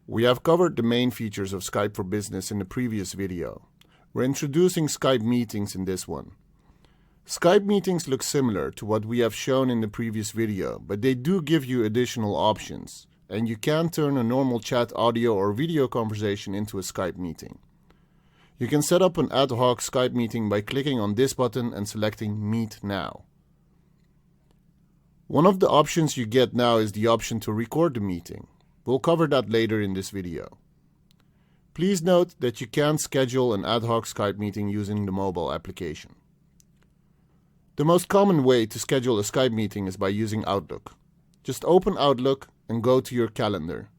We have covered the main features of Skype for Business in the previous video. We're introducing Skype meetings in this one. Skype meetings look similar to what we have shown in the previous video, but they do give you additional options, and you can turn a normal chat audio or video conversation into a Skype meeting. You can set up an ad hoc Skype meeting by clicking on this button and selecting Meet Now. One of the options you get now is the option to record the meeting. We'll cover that later in this video. Please note that you can schedule an ad hoc Skype meeting using the mobile application. The most common way to schedule a Skype meeting is by using Outlook. Just open Outlook and go to your calendar.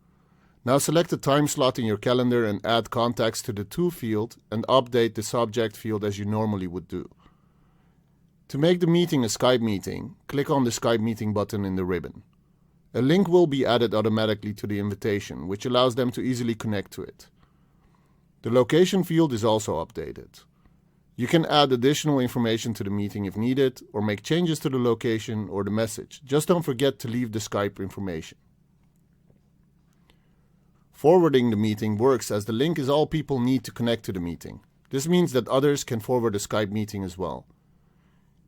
Now select a time slot in your calendar and add contacts to the To field and update the subject field as you normally would do. To make the meeting a Skype meeting, click on the Skype meeting button in the ribbon. A link will be added automatically to the invitation, which allows them to easily connect to it. The location field is also updated. You can add additional information to the meeting if needed, or make changes to the location or the message. Just don't forget to leave the Skype information. Forwarding the meeting works as the link is all people need to connect to the meeting. This means that others can forward a Skype meeting as well.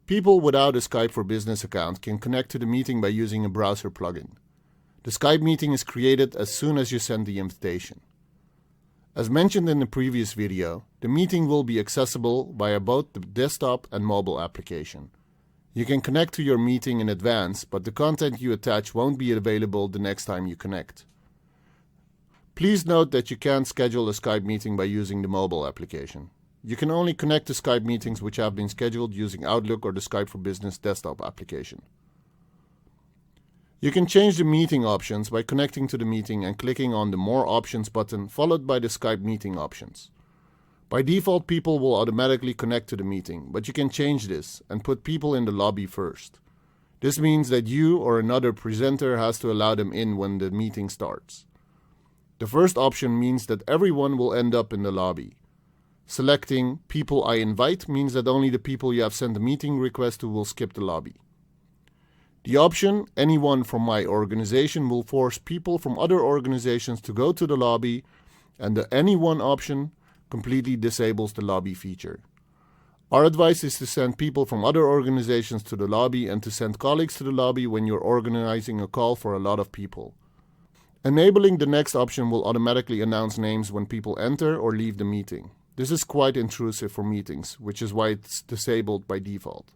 People without a Skype for Business account can connect to the meeting by using a browser plugin. The Skype meeting is created as soon as you send the invitation. As mentioned in the previous video, the meeting will be accessible via both the desktop and mobile application. You can connect to your meeting in advance, but the content you attach won't be available the next time you connect. Please note that you can't schedule a Skype meeting by using the mobile application. You can only connect to Skype meetings which have been scheduled using Outlook or the Skype for Business desktop application. You can change the meeting options by connecting to the meeting and clicking on the More Options button followed by the Skype meeting options. By default, people will automatically connect to the meeting, but you can change this and put people in the lobby first. This means that you or another presenter has to allow them in when the meeting starts. The first option means that everyone will end up in the lobby. Selecting People I Invite means that only the people you have sent a meeting request to will skip the lobby. The option Anyone from my organization will force people from other organizations to go to the lobby, and the Anyone option completely disables the lobby feature. Our advice is to send people from other organizations to the lobby and to send colleagues to the lobby when you're organizing a call for a lot of people. Enabling the next option will automatically announce names when people enter or leave the meeting. This is quite intrusive for meetings, which is why it's disabled by default.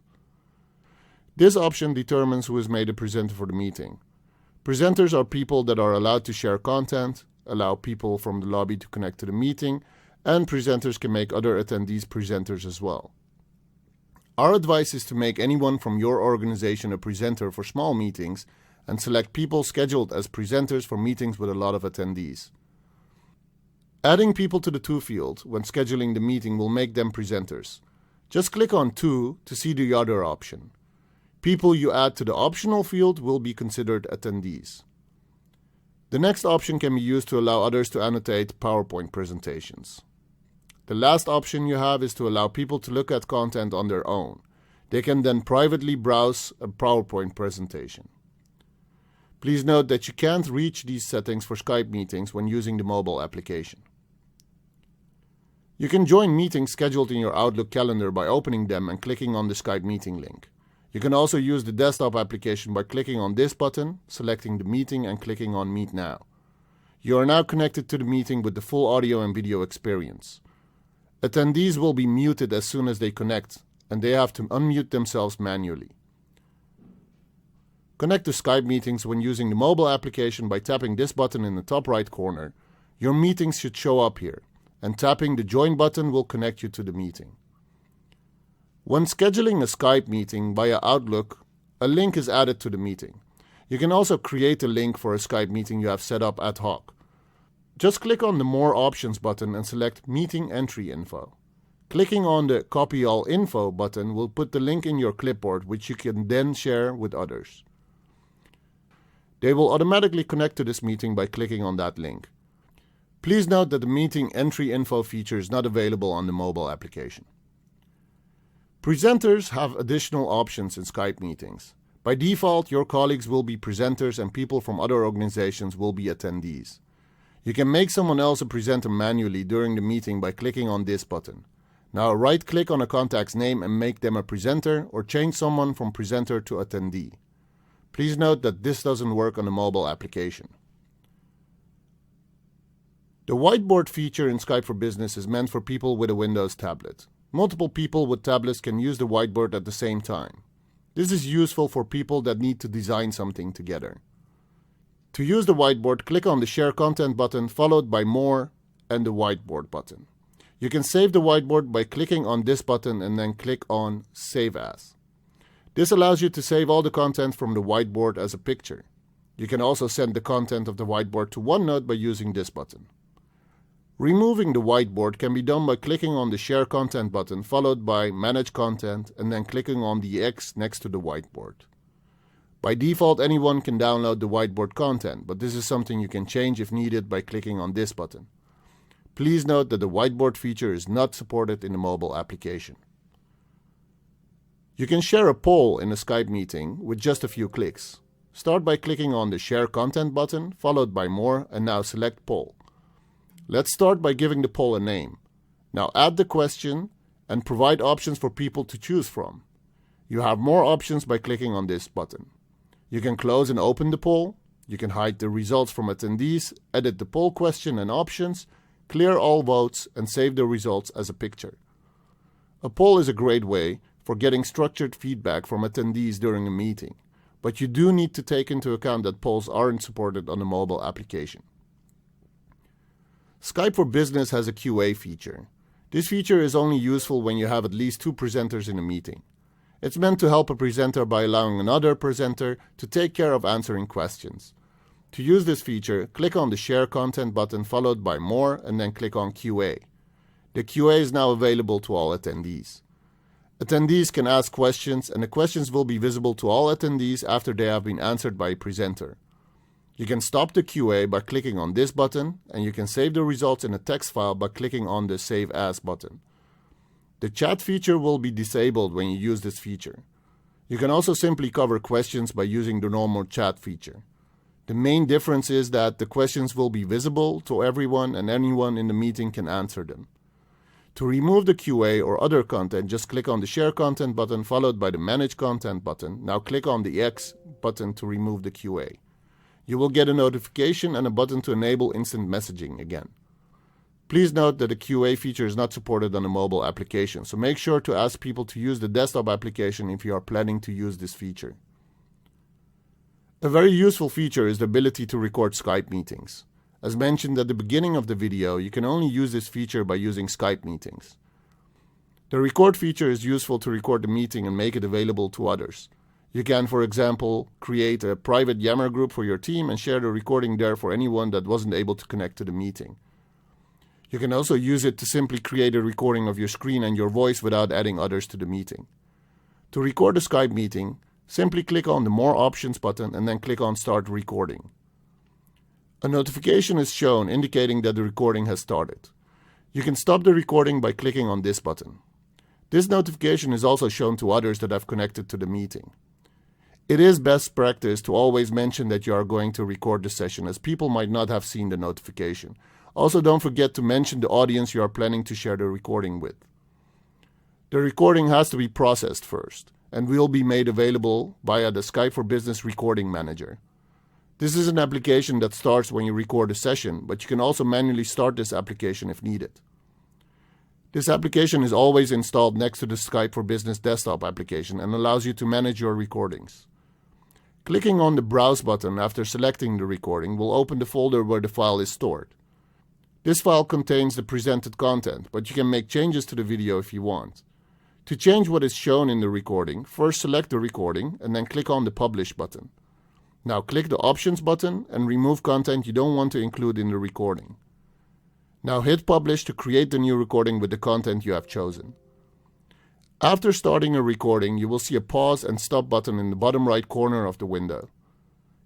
This option determines who is made a presenter for the meeting. Presenters are people that are allowed to share content, allow people from the lobby to connect to the meeting, and presenters can make other attendees presenters as well. Our advice is to make anyone from your organization a presenter for small meetings and select people scheduled as presenters for meetings with a lot of attendees. Adding people to the To field when scheduling the meeting will make them presenters. Just click on To see the other option. People you add to the optional field will be considered attendees. The next option can be used to allow others to annotate PowerPoint presentations. The last option you have is to allow people to look at content on their own. They can then privately browse a PowerPoint presentation. Please note that you can't reach these settings for Skype meetings when using the mobile application. You can join meetings scheduled in your Outlook calendar by opening them and clicking on the Skype meeting link. You can also use the desktop application by clicking on this button, selecting the meeting and clicking on Meet Now. You are now connected to the meeting with the full audio and video experience. Attendees will be muted as soon as they connect, and they have to unmute themselves manually. Connect to Skype meetings when using the mobile application by tapping this button in the top right corner. Your meetings should show up here, and tapping the Join button will connect you to the meeting. When scheduling a Skype meeting via Outlook, a link is added to the meeting. You can also create a link for a Skype meeting you have set up ad hoc. Just click on the More Options button and select Meeting Entry Info. Clicking on the Copy All Info button will put the link in your clipboard, which you can then share with others. They will automatically connect to this meeting by clicking on that link. Please note that the Meeting Entry Info feature is not available on the mobile application. Presenters have additional options in Skype meetings. By default, your colleagues will be presenters and people from other organizations will be attendees. You can make someone else a presenter manually during the meeting by clicking on this button. Now right-click on a contact's name and make them a presenter, or change someone from presenter to attendee. Please note that this doesn't work on the mobile application. The whiteboard feature in Skype for Business is meant for people with a Windows tablet. Multiple people with tablets can use the whiteboard at the same time. This is useful for people that need to design something together. To use the whiteboard, click on the Share Content button followed by More and the Whiteboard button. You can save the whiteboard by clicking on this button and then click on Save As. This allows you to save all the content from the whiteboard as a picture. You can also send the content of the whiteboard to OneNote by using this button. Removing the whiteboard can be done by clicking on the Share Content button followed by Manage Content and then clicking on the X next to the whiteboard. By default, anyone can download the whiteboard content, but this is something you can change if needed by clicking on this button. Please note that the whiteboard feature is not supported in the mobile application. You can share a poll in a Skype meeting with just a few clicks. Start by clicking on the Share Content button, followed by More, and now select Poll. Let's start by giving the poll a name. Now add the question and provide options for people to choose from. You have more options by clicking on this button. You can close and open the poll. You can hide the results from attendees, edit the poll question and options, clear all votes, and save the results as a picture. A poll is a great way for getting structured feedback from attendees during a meeting, but you do need to take into account that polls aren't supported on the mobile application. Skype for Business has a QA feature. This feature is only useful when you have at least 2 presenters in a meeting. It's meant to help a presenter by allowing another presenter to take care of answering questions. To use this feature, click on the Share Content button followed by More and then click on QA. The QA is now available to all attendees. Attendees can ask questions, and the questions will be visible to all attendees after they have been answered by a presenter. You can stop the QA by clicking on this button, and you can save the results in a text file by clicking on the Save As button. The chat feature will be disabled when you use this feature. You can also simply cover questions by using the normal chat feature. The main difference is that the questions will be visible to everyone and anyone in the meeting can answer them. To remove the QA or other content, just click on the Share Content button followed by the Manage Content button. Now click on the X button to remove the QA. You will get a notification and a button to enable instant messaging again. Please note that the QA feature is not supported on the mobile application, so make sure to ask people to use the desktop application if you are planning to use this feature. A very useful feature is the ability to record Skype meetings. As mentioned at the beginning of the video, you can only use this feature by using Skype meetings. The record feature is useful to record the meeting and make it available to others. You can, for example, create a private Yammer group for your team and share the recording there for anyone that wasn't able to connect to the meeting. You can also use it to simply create a recording of your screen and your voice without adding others to the meeting. To record a Skype meeting, simply click on the More Options button and then click on Start Recording. A notification is shown indicating that the recording has started. You can stop the recording by clicking on this button. This notification is also shown to others that have connected to the meeting. It is best practice to always mention that you are going to record the session, as people might not have seen the notification. Also, don't forget to mention the audience you are planning to share the recording with. The recording has to be processed first and will be made available via the Skype for Business Recording Manager. This is an application that starts when you record a session, but you can also manually start this application if needed. This application is always installed next to the Skype for Business desktop application and allows you to manage your recordings. Clicking on the Browse button after selecting the recording will open the folder where the file is stored. This file contains the presented content, but you can make changes to the video if you want. To change what is shown in the recording, first select the recording and then click on the Publish button. Now click the Options button and remove content you don't want to include in the recording. Now hit Publish to create the new recording with the content you have chosen. After starting a recording, you will see a pause and stop button in the bottom right corner of the window.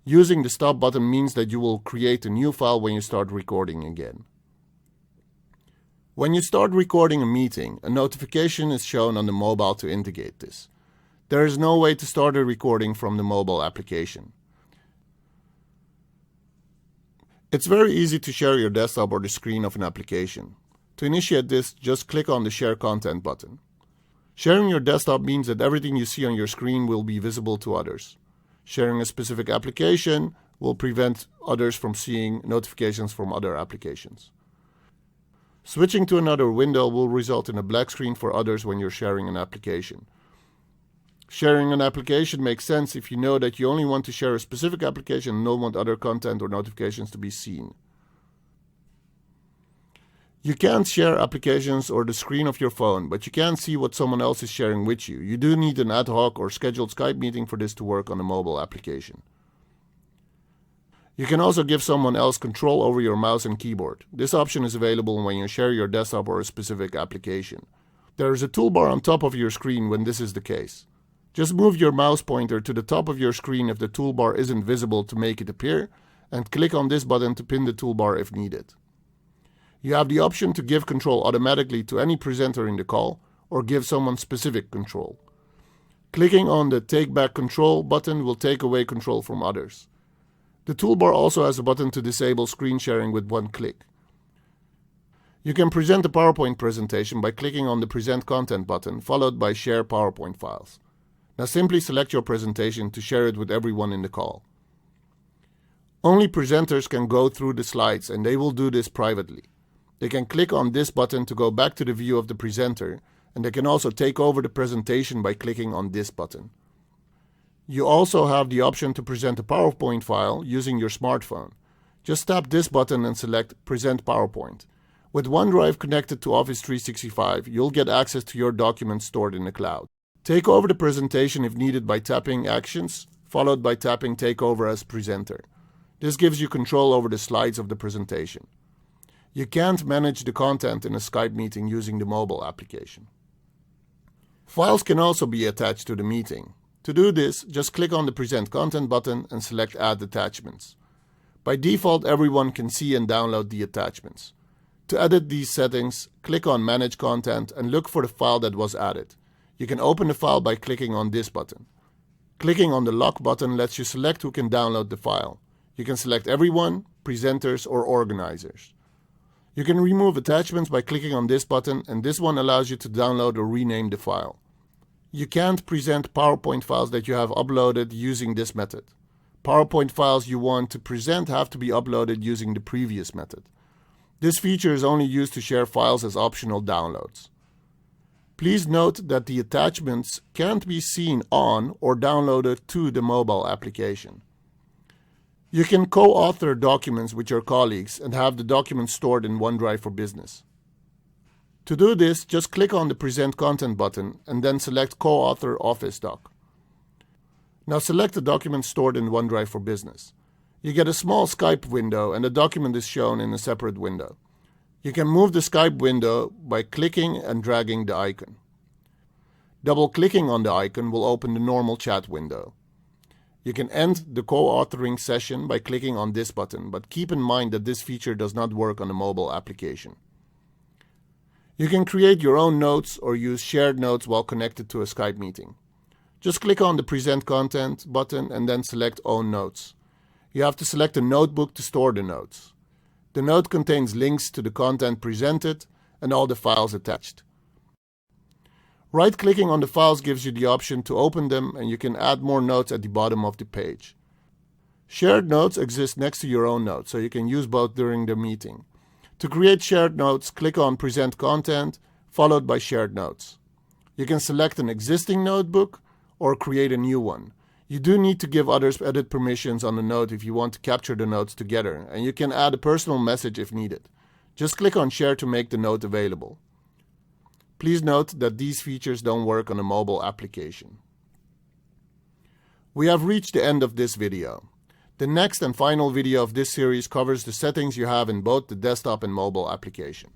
Using the stop button means that you will create a new file when you start recording again. When you start recording a meeting, a notification is shown on the mobile to indicate this. There is no way to start a recording from the mobile application. It's very easy to share your desktop or the screen of an application. To initiate this, just click on the Share Content button. Sharing your desktop means that everything you see on your screen will be visible to others. Sharing a specific application will prevent others from seeing notifications from other applications. Switching to another window will result in a black screen for others when you're sharing an application. Sharing an application makes sense if you know that you only want to share a specific application and don't want other content or notifications to be seen. You can't share applications or the screen of your phone, but you can see what someone else is sharing with you. You do need an ad hoc or scheduled Skype meeting for this to work on a mobile application. You can also give someone else control over your mouse and keyboard. This option is available when you share your desktop or a specific application. There is a toolbar on top of your screen when this is the case. Just move your mouse pointer to the top of your screen if the toolbar isn't visible to make it appear, and click on this button to pin the toolbar if needed. You have the option to give control automatically to any presenter in the call, or give someone specific control. Clicking on the Take Back Control button will take away control from others. The toolbar also has a button to disable screen sharing with one click. You can present a PowerPoint presentation by clicking on the Present Content button, followed by Share PowerPoint Files. Now simply select your presentation to share it with everyone in the call. Only presenters can go through the slides, and they will do this privately. They can click on this button to go back to the view of the presenter, and they can also take over the presentation by clicking on this button. You also have the option to present a PowerPoint file using your smartphone. Just tap this button and select Present PowerPoint. With OneDrive connected to Office 365, you'll get access to your documents stored in the cloud. Take over the presentation if needed by tapping Actions, followed by tapping Take Over as Presenter. This gives you control over the slides of the presentation. You can't manage the content in a Skype meeting using the mobile application. Files can also be attached to the meeting. To do this, just click on the Present Content button and select Add Attachments. By default, everyone can see and download the attachments. To edit these settings, click on Manage Content and look for the file that was added. You can open the file by clicking on this button. Clicking on the Lock button lets you select who can download the file. You can select everyone, presenters, or organizers. You can remove attachments by clicking on this button, and this one allows you to download or rename the file. You can't present PowerPoint files that you have uploaded using this method. PowerPoint files you want to present have to be uploaded using the previous method. This feature is only used to share files as optional downloads. Please note that the attachments can't be seen on or downloaded to the mobile application. You can co-author documents with your colleagues and have the documents stored in OneDrive for Business. To do this, just click on the Present Content button and then select Co-author Office Doc. Now select the document stored in OneDrive for Business. You get a small Skype window and the document is shown in a separate window. You can move the Skype window by clicking and dragging the icon. Double-clicking on the icon will open the normal chat window. You can end the co-authoring session by clicking on this button, but keep in mind that this feature does not work on a mobile application. You can create your own notes or use shared notes while connected to a Skype meeting. Just click on the Present Content button and then select Own Notes. You have to select a notebook to store the notes. The note contains links to the content presented and all the files attached. Right-clicking on the files gives you the option to open them, and you can add more notes at the bottom of the page. Shared notes exist next to your own notes, so you can use both during the meeting. To create shared notes, click on Present Content, followed by Shared Notes. You can select an existing notebook or create a new one. You do need to give others edit permissions on the note if you want to capture the notes together, and you can add a personal message if needed. Just click on Share to make the note available. Please note that these features don't work on a mobile application. We have reached the end of this video. The next and final video of this series covers the settings you have in both the desktop and mobile application.